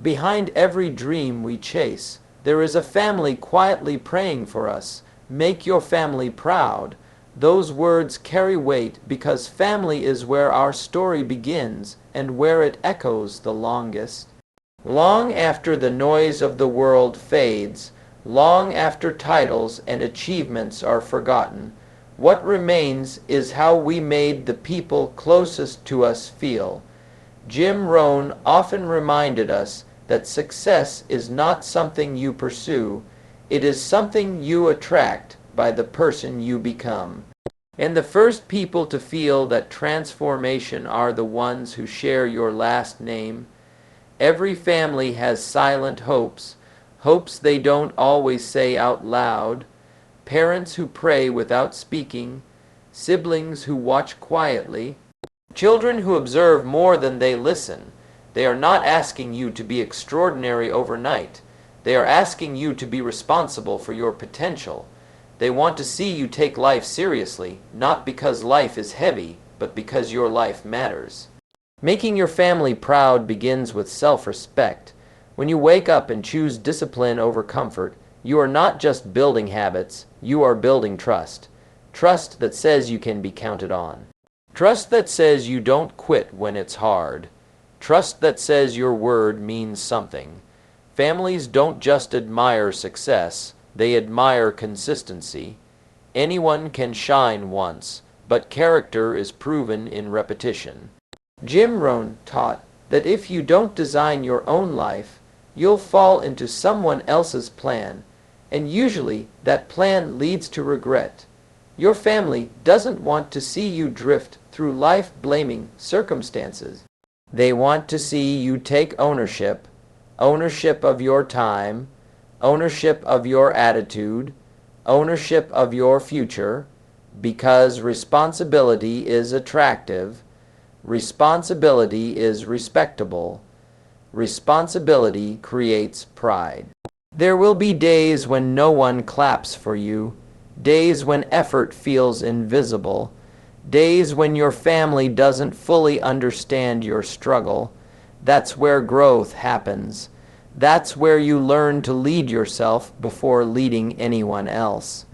Behind every dream we chase, there is a family quietly praying for us. Make your family proud. Those words carry weight because family is where our story begins and where it echoes the longest. Long after the noise of the world fades, long after titles and achievements are forgotten, what remains is how we made the people closest to us feel. Jim Rohn often reminded us that success is not something you pursue, it is something you attract by the person you become. And the first people to feel that transformation are the ones who share your last name. Every family has silent hopes, hopes they don't always say out loud, parents who pray without speaking, siblings who watch quietly, children who observe more than they listen. They are not asking you to be extraordinary overnight. They are asking you to be responsible for your potential. They want to see you take life seriously, not because life is heavy, but because your life matters. Making your family proud begins with self-respect. When you wake up and choose discipline over comfort, you are not just building habits, you are building trust. Trust that says you can be counted on. Trust that says you don't quit when it's hard. Trust that says your word means something. Families don't just admire success, they admire consistency. Anyone can shine once, but character is proven in repetition. Jim Rohn taught that if you don't design your own life, you'll fall into someone else's plan, and usually that plan leads to regret. Your family doesn't want to see you drift through life blaming circumstances. They want to see you take ownership, ownership of your time, ownership of your attitude, ownership of your future, because responsibility is attractive, responsibility is respectable, responsibility creates pride. There will be days when no one claps for you, days when effort feels invisible, days when your family doesn't fully understand your struggle. That's where growth happens. That's where you learn to lead yourself before leading anyone else.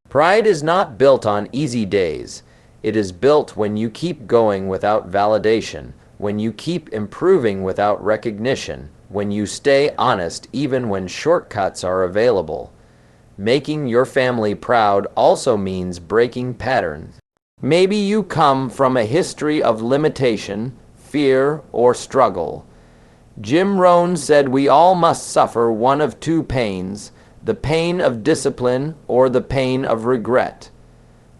Pride is not built on easy days. It is built when you keep going without validation, when you keep improving without recognition, when you stay honest even when shortcuts are available. Making your family proud also means breaking patterns. Maybe you come from a history of limitation, fear, or struggle. Jim Rohn said we all must suffer one of two pains, the pain of discipline or the pain of regret.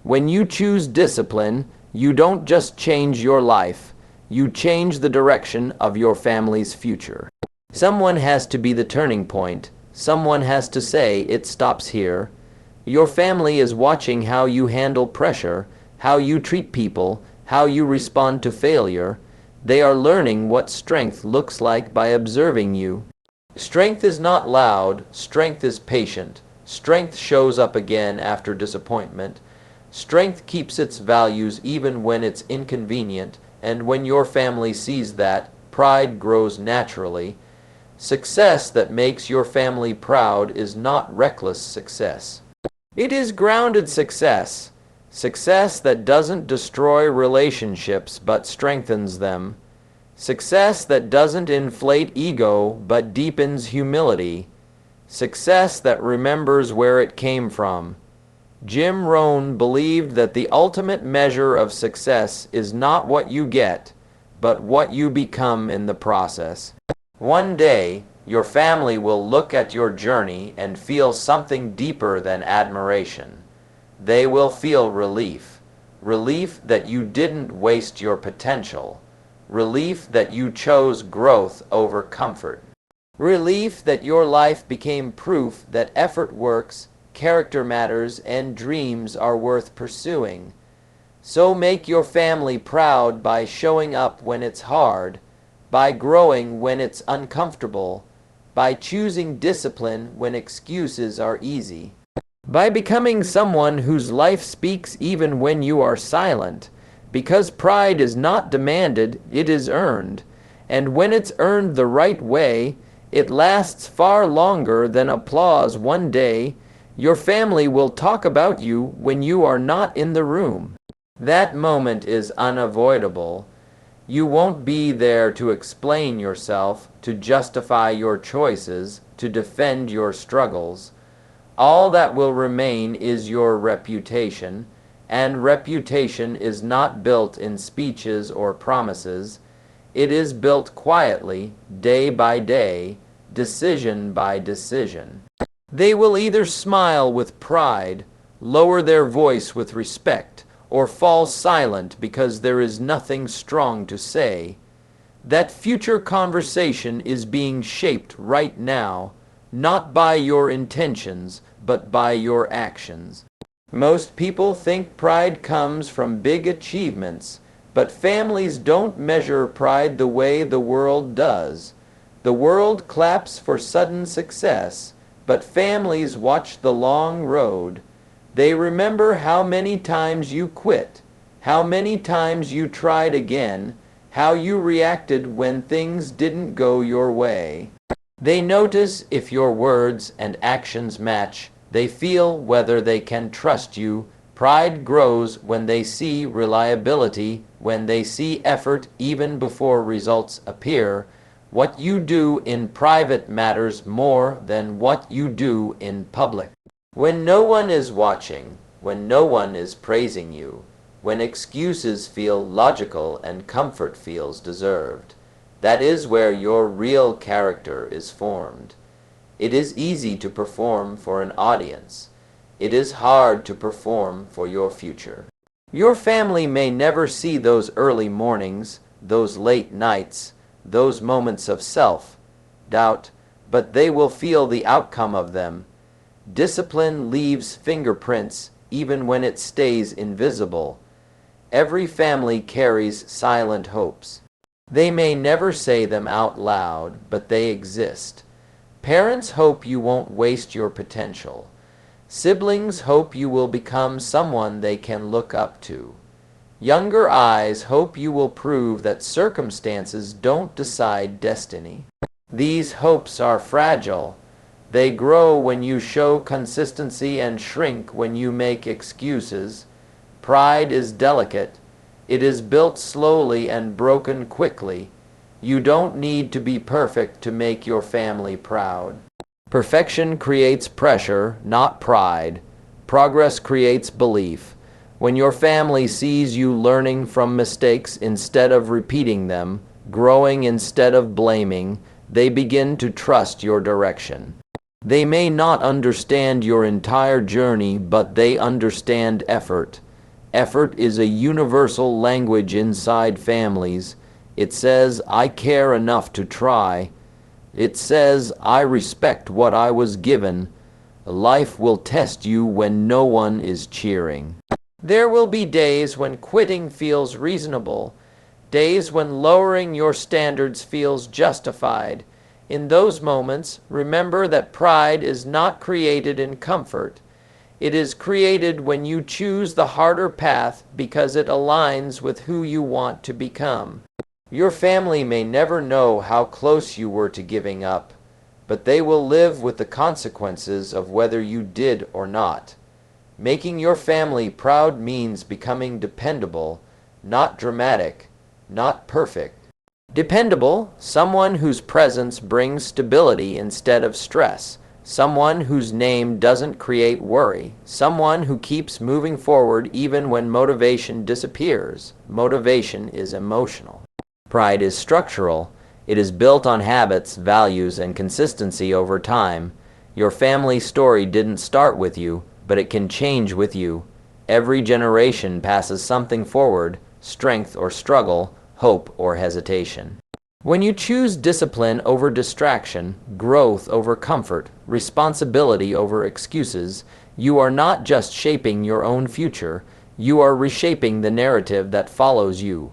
When you choose discipline, you don't just change your life, you change the direction of your family's future. Someone has to be the turning point. Someone has to say it stops here. Your family is watching how you handle pressure, how you treat people, how you respond to failure. They are learning what strength looks like by observing you. Strength is not loud, strength is patient. Strength shows up again after disappointment. Strength keeps its values even when it's inconvenient, and when your family sees that, pride grows naturally. Success that makes your family proud is not reckless success. It is grounded success. Success that doesn't destroy relationships but strengthens them. Success that doesn't inflate ego but deepens humility. Success that remembers where it came from. Jim Rohn believed that the ultimate measure of success is not what you get, but what you become in the process. One day, your family will look at your journey and feel something deeper than admiration. They will feel relief. Relief that you didn't waste your potential. Relief that you chose growth over comfort. Relief that your life became proof that effort works, character matters, and dreams are worth pursuing. So make your family proud by showing up when it's hard, by growing when it's uncomfortable, by choosing discipline when excuses are easy, by becoming someone whose life speaks even when you are silent, because pride is not demanded, it is earned, and when it's earned the right way, It lasts far longer than applause one day. Your family will talk about you when you are not in the room. That moment is unavoidable. You won't be there to explain yourself, to justify your choices, to defend your struggles. All that will remain is your reputation, and reputation is not built in speeches or promises. It is built quietly, day by day, decision by decision. They will either smile with pride, lower their voice with respect, or fall silent because there is nothing strong to say. That future conversation is being shaped right now, not by your intentions, but by your actions. Most people think pride comes from big achievements, but families don't measure pride the way the world does. The world claps for sudden success, but families watch the long road. They remember how many times you quit, how many times you tried again, how you reacted when things didn't go your way. They notice if your words and actions match. They feel whether they can trust you. Pride grows when they see reliability, when they see effort even before results appear. What you do in private matters more than what you do in public. When no one is watching, when no one is praising you, when excuses feel logical and comfort feels deserved, that is where your real character is formed. It is easy to perform for an audience. It is hard to perform for your future. Your family may never see those early mornings, those late nights, those moments of self-doubt, but they will feel the outcome of them. Discipline leaves fingerprints even when it stays invisible. Every family carries silent hopes. They may never say them out loud, but they exist. Parents hope you won't waste your potential. Siblings hope you will become someone they can look up to. Younger eyes hope you will prove that circumstances don't decide destiny. These hopes are fragile. They grow when you show consistency and shrink when you make excuses. Pride is delicate. It is built slowly and broken quickly. You don't need to be perfect to make your family proud. Perfection creates pressure, not pride. Progress creates belief. When your family sees you learning from mistakes instead of repeating them, growing instead of blaming, they begin to trust your direction. They may not understand your entire journey, but they understand effort. Effort is a universal language inside families. It says, I care enough to try. It says, I respect what I was given. Life will test you when no one is cheering. There will be days when quitting feels reasonable, days when lowering your standards feels justified. In those moments, remember that pride is not created in comfort. It is created when you choose the harder path because it aligns with who you want to become. Your family may never know how close you were to giving up, but they will live with the consequences of whether you did or not. Making your family proud means becoming dependable, not dramatic, not perfect. Dependable, someone whose presence brings stability instead of stress, someone whose name doesn't create worry, someone who keeps moving forward even when motivation disappears. Motivation is emotional. Pride is structural. It is built on habits, values, and consistency over time. Your family story didn't start with you, but it can change with you. Every generation passes something forward, strength or struggle, hope or hesitation. When you choose discipline over distraction, growth over comfort, responsibility over excuses, you are not just shaping your own future, you are reshaping the narrative that follows you.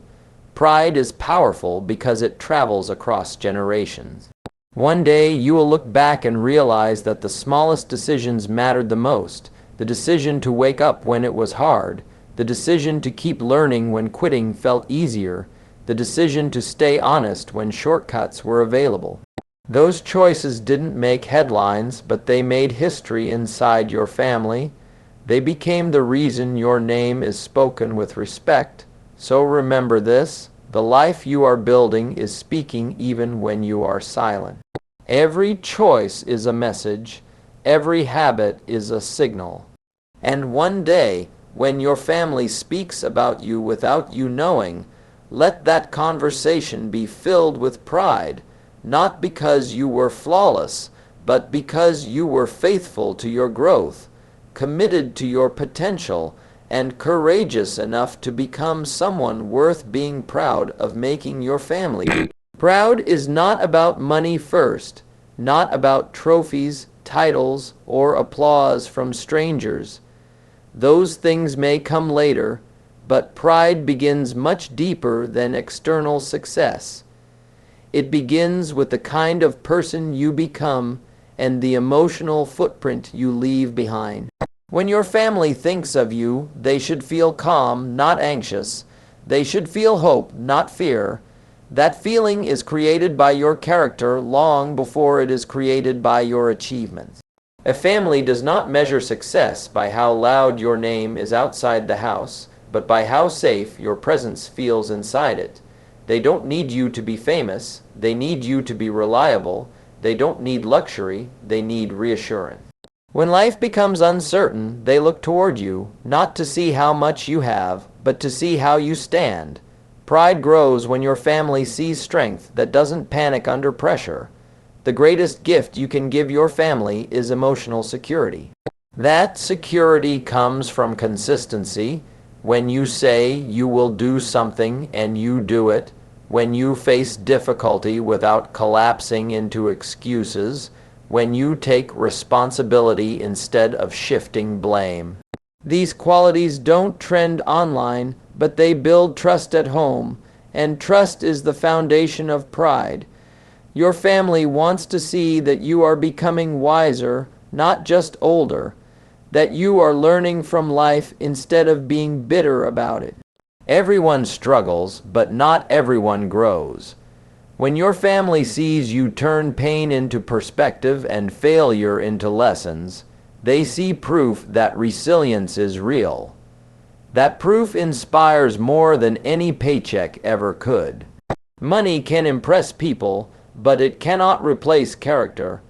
Pride is powerful because it travels across generations. One day you will look back and realize that the smallest decisions mattered the most. The decision to wake up when it was hard, the decision to keep learning when quitting felt easier, the decision to stay honest when shortcuts were available. Those choices didn't make headlines, but they made history inside your family. They became the reason your name is spoken with respect. So remember this: the life you are building is speaking even when you are silent. Every choice is a message. Every habit is a signal. And one day, when your family speaks about you without you knowing, let that conversation be filled with pride, not because you were flawless, but because you were faithful to your growth, committed to your potential, and courageous enough to become someone worth being proud of making your family. Proud is not about money first, not about trophies, titles, or applause from strangers. Those things may come later, but pride begins much deeper than external success. It begins with the kind of person you become and the emotional footprint you leave behind. When your family thinks of you, they should feel calm, not anxious. They should feel hope, not fear. That feeling is created by your character long before it is created by your achievements. A family does not measure success by how loud your name is outside the house, but by how safe your presence feels inside it. They don't need you to be famous. They need you to be reliable. They don't need luxury. They need reassurance. When life becomes uncertain, they look toward you, not to see how much you have, but to see how you stand. Pride grows when your family sees strength that doesn't panic under pressure. The greatest gift you can give your family is emotional security. That security comes from consistency. When you say you will do something and you do it, when you face difficulty without collapsing into excuses, when you take responsibility instead of shifting blame. These qualities don't trend online, but they build trust at home, and trust is the foundation of pride. Your family wants to see that you are becoming wiser, not just older, that you are learning from life instead of being bitter about it. Everyone struggles, but not everyone grows. When your family sees you turn pain into perspective and failure into lessons, they see proof that resilience is real. That proof inspires more than any paycheck ever could. Money can impress people, but it cannot replace character.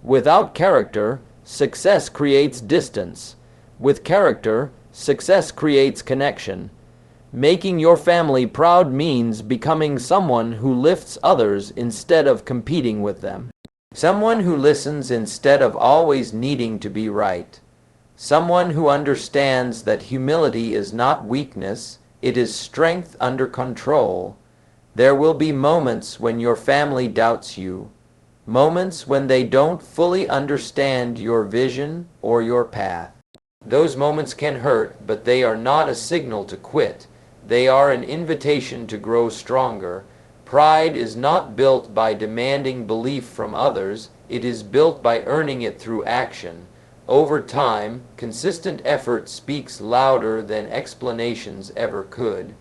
Without character, success creates distance. With character, success creates connection. Making your family proud means becoming someone who lifts others instead of competing with them. Someone who listens instead of always needing to be right. Someone who understands that humility is not weakness, it is strength under control. There will be moments when your family doubts you, moments when they don't fully understand your vision or your path. Those moments can hurt, but they are not a signal to quit. They are an invitation to grow stronger. Pride is not built by demanding belief from others. It is built by earning it through action. Over time, consistent effort speaks louder than explanations ever could.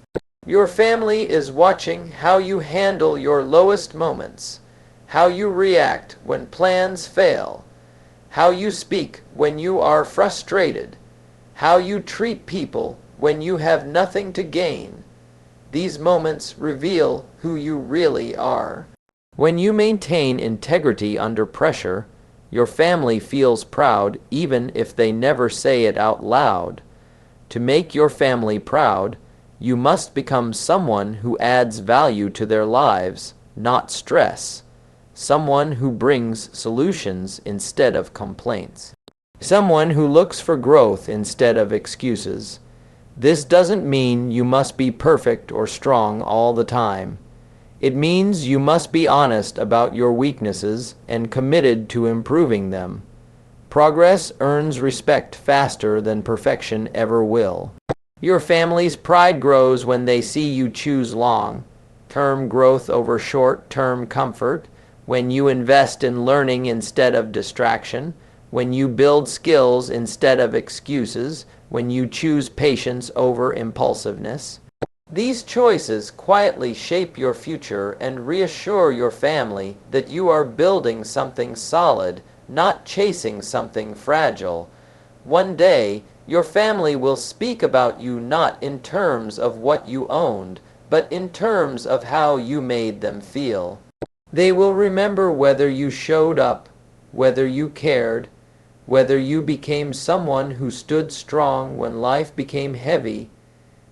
Your family is watching how you handle your lowest moments, how you react when plans fail, how you speak when you are frustrated, how you treat people when you have nothing to gain. These moments reveal who you really are. When you maintain integrity under pressure, your family feels proud even if they never say it out loud. To make your family proud, you must become someone who adds value to their lives, not stress. Someone who brings solutions instead of complaints. Someone who looks for growth instead of excuses. This doesn't mean you must be perfect or strong all the time. It means you must be honest about your weaknesses and committed to improving them. Progress earns respect faster than perfection ever will. Your family's pride grows when they see you choose long-term growth over short-term comfort, when you invest in learning instead of distraction, when you build skills instead of excuses, when you choose patience over impulsiveness. These choices quietly shape your future and reassure your family that you are building something solid, not chasing something fragile. One day, your family will speak about you not in terms of what you owned, but in terms of how you made them feel. They will remember whether you showed up, whether you cared, whether you became someone who stood strong when life became heavy.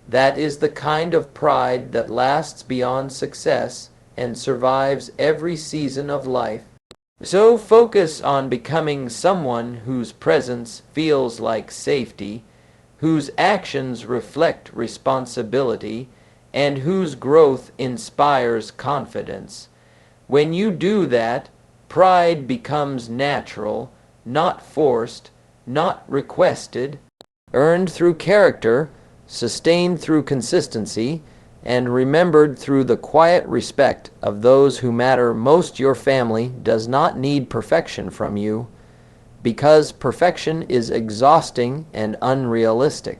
That is the kind of pride that lasts beyond success and survives every season of life. So focus on becoming someone whose presence feels like safety, whose actions reflect responsibility, and whose growth inspires confidence. When you do that, pride becomes natural, not forced, not requested, earned through character, sustained through consistency, and remembered through the quiet respect of those who matter most. Your family does not need perfection from you, because perfection is exhausting and unrealistic.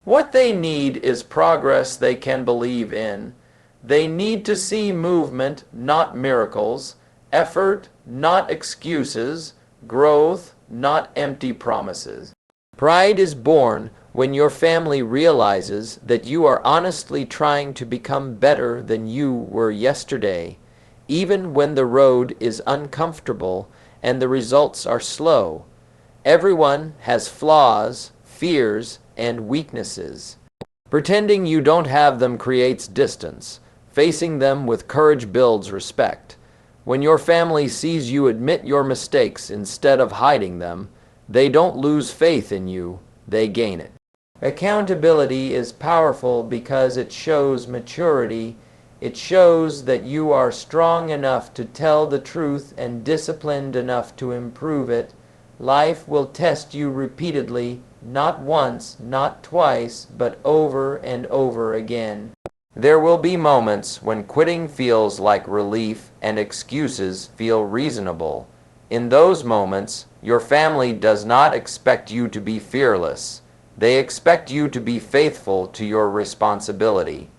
What they need is progress they can believe in. They need to see movement, not miracles, effort, not excuses, growth, not empty promises. Pride is born when your family realizes that you are honestly trying to become better than you were yesterday, even when the road is uncomfortable and the results are slow. Everyone has flaws, fears, and weaknesses. Pretending you don't have them creates distance. Facing them with courage builds respect. When your family sees you admit your mistakes instead of hiding them, they don't lose faith in you, they gain it. Accountability is powerful because it shows maturity. It shows that you are strong enough to tell the truth and disciplined enough to improve it. Life will test you repeatedly, not once, not twice, but over and over again. There will be moments when quitting feels like relief and excuses feel reasonable. In those moments, your family does not expect you to be fearless. They expect you to be faithful to your responsibility.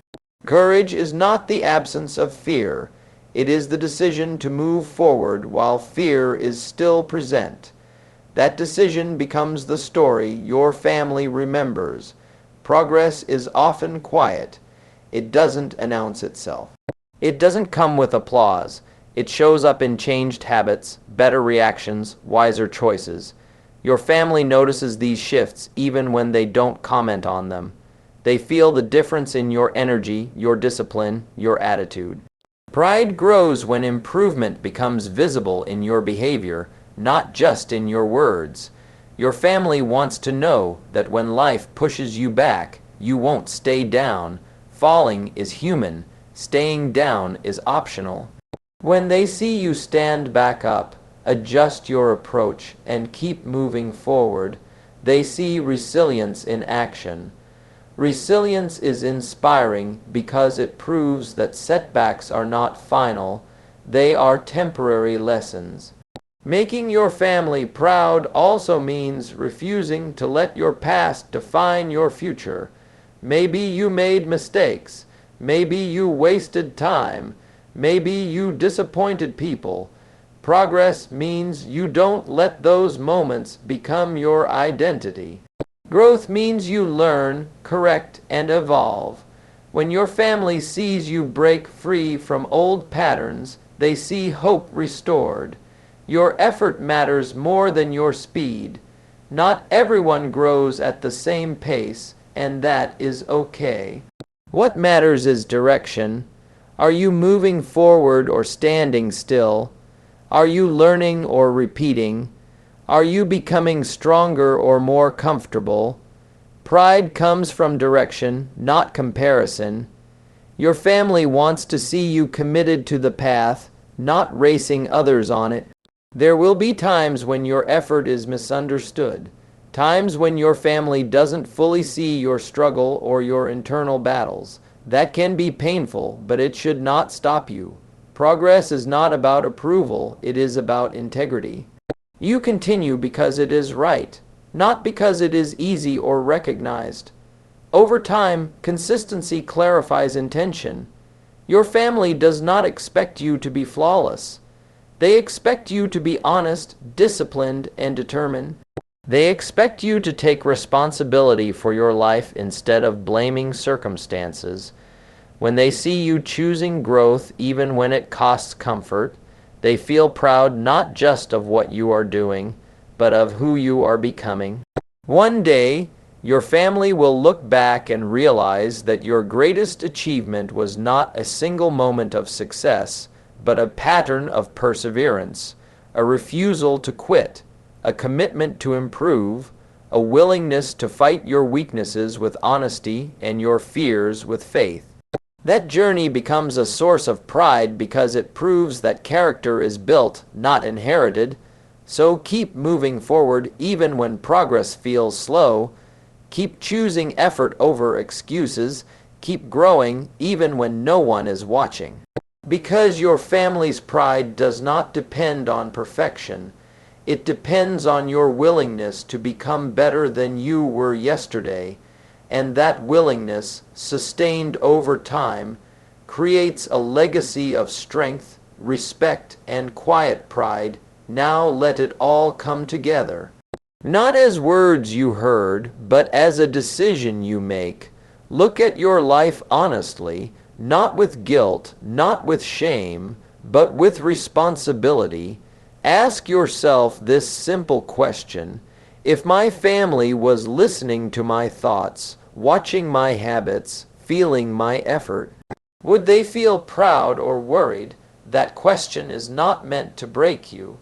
Courage is not the absence of fear. It is the decision to move forward while fear is still present. That decision becomes the story your family remembers. Progress is often quiet. It doesn't announce itself. It doesn't come with applause. It shows up in changed habits, better reactions, wiser choices. Your family notices these shifts even when they don't comment on them. They feel the difference in your energy, your discipline, your attitude. Pride grows when improvement becomes visible in your behavior, not just in your words. Your family wants to know that when life pushes you back, you won't stay down. Falling is human. Staying down is optional. When they see you stand back up, adjust your approach, and keep moving forward, they see resilience in action. Resilience is inspiring because it proves that setbacks are not final, they are temporary lessons. Making your family proud also means refusing to let your past define your future. Maybe you made mistakes. Maybe you wasted time. Maybe you disappointed people. Progress means you don't let those moments become your identity. Growth means you learn, correct, and evolve. When your family sees you break free from old patterns, they see hope restored. Your effort matters more than your speed. Not everyone grows at the same pace, and that is okay. What matters is direction. Are you moving forward or standing still? Are you learning or repeating? Are you becoming stronger or more comfortable? Pride comes from direction, not comparison. Your family wants to see you committed to the path, not racing others on it. There will be times when your effort is misunderstood, times when your family doesn't fully see your struggle or your internal battles. That can be painful, but it should not stop you. Progress is not about approval, it is about integrity. You continue because it is right, not because it is easy or recognized. Over time, consistency clarifies intention. Your family does not expect you to be flawless. They expect you to be honest, disciplined, and determined. They expect you to take responsibility for your life instead of blaming circumstances. When they see you choosing growth even when it costs comfort, they feel proud not just of what you are doing, but of who you are becoming. One day, your family will look back and realize that your greatest achievement was not a single moment of success, but a pattern of perseverance, a refusal to quit, a commitment to improve, a willingness to fight your weaknesses with honesty and your fears with faith. That journey becomes a source of pride because it proves that character is built, not inherited. So keep moving forward even when progress feels slow. Keep choosing effort over excuses. Keep growing even when no one is watching. Because your family's pride does not depend on perfection. It depends on your willingness to become better than you were yesterday, and that willingness, sustained over time, creates a legacy of strength, respect, and quiet pride. Now let it all come together. Not as words you heard, but as a decision you make. Look at your life honestly, not with guilt, not with shame, but with responsibility. Ask yourself this simple question: if my family was listening to my thoughts, watching my habits, feeling my effort, would they feel proud or worried? That question is not meant to break you.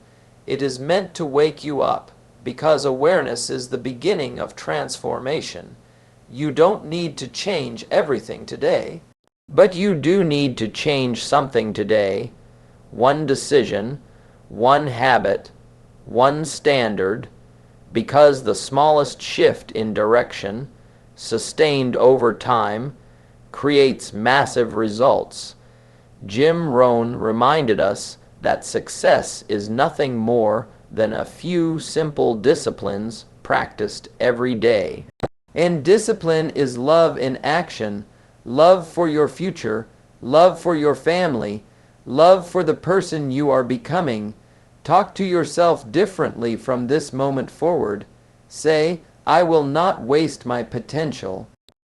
It is meant to wake you up, because awareness is the beginning of transformation. You don't need to change everything today, but you do need to change something today. One decision, one habit, one standard, because the smallest shift in direction, sustained over time, creates massive results. Jim Rohn reminded us that success is nothing more than a few simple disciplines practiced every day. And discipline is love in action, love for your future, love for your family, love for the person you are becoming. Talk to yourself differently from this moment forward. Say, I will not waste my potential.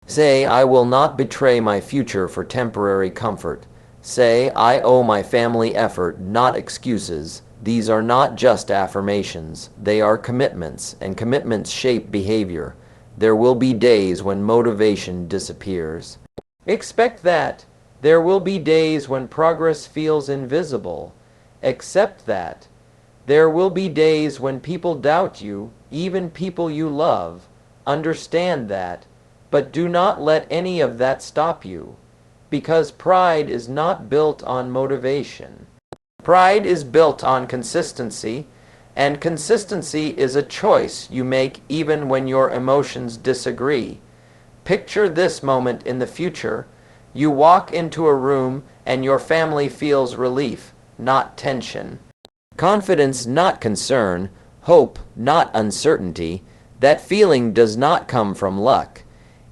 Say, I will not betray my future for temporary comfort. Say, I owe my family effort, not excuses. These are not just affirmations. They are commitments, and commitments shape behavior. There will be days when motivation disappears. Expect that. There will be days when progress feels invisible. Accept that. There will be days when people doubt you, even people you love. Understand that. But do not let any of that stop you, because pride is not built on motivation. Pride is built on consistency, and consistency is a choice you make even when your emotions disagree. Picture this moment in the future. You walk into a room and your family feels relief, not tension. Confidence, not concern. Hope, not uncertainty. That feeling does not come from luck.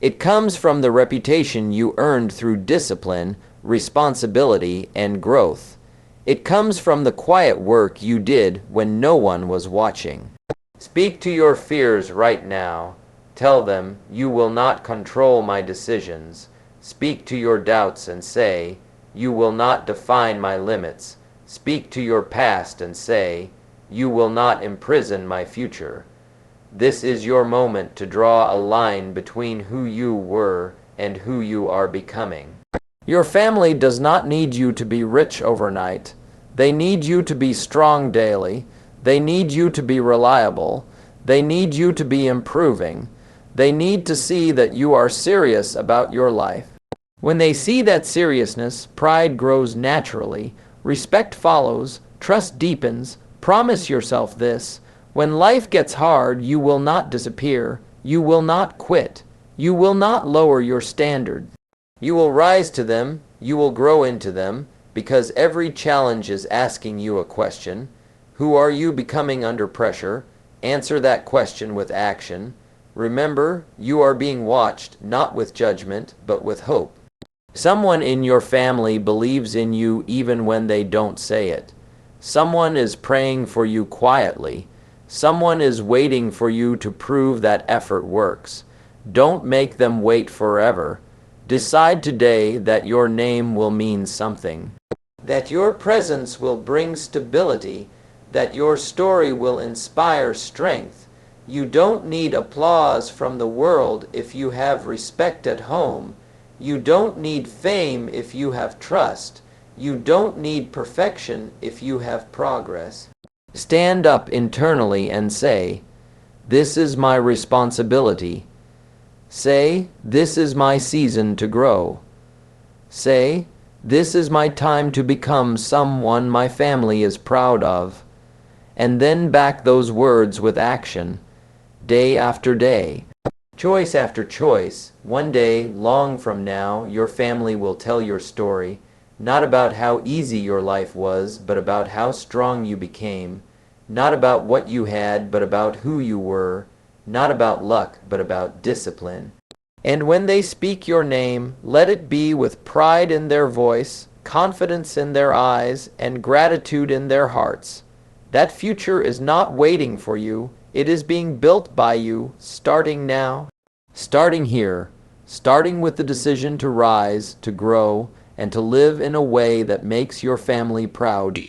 It comes from the reputation you earned through discipline, responsibility, and growth. It comes from the quiet work you did when no one was watching. Speak to your fears right now. Tell them, you will not control my decisions. Speak to your doubts and say, you will not define my limits. Speak to your past and say, you will not imprison my future. This is your moment to draw a line between who you were and who you are becoming. Your family does not need you to be rich overnight. They need you to be strong daily. They need you to be reliable. They need you to be improving. They need to see that you are serious about your life. When they see that seriousness, pride grows naturally. Respect follows, trust deepens. Promise yourself this: when life gets hard, you will not disappear. You will not quit. You will not lower your standard. You will rise to them. You will grow into them, because every challenge is asking you a question. Who are you becoming under pressure? Answer that question with action. Remember, you are being watched, not with judgment, but with hope. Someone in your family believes in you even when they don't say it. Someone is praying for you quietly. Someone is waiting for you to prove that effort works. Don't make them wait forever. Decide today that your name will mean something, that your presence will bring stability, that your story will inspire strength. You don't need applause from the world if you have respect at home. You don't need fame if you have trust. You don't need perfection if you have progress. Stand up internally and say, "This is my responsibility." Say, "This is my season to grow." Say, "This is my time to become someone my family is proud of." And then back those words with action, day after day, choice after choice. One day, long from now, your family will tell your story, not about how easy your life was, but about how strong you became, not about what you had, but about who you were, not about luck, but about discipline. And when they speak your name, let it be with pride in their voice, confidence in their eyes, and gratitude in their hearts. That future is not waiting for you. It is being built by you, starting now, starting here, starting with the decision to rise, to grow, and to live in a way that makes your family proud.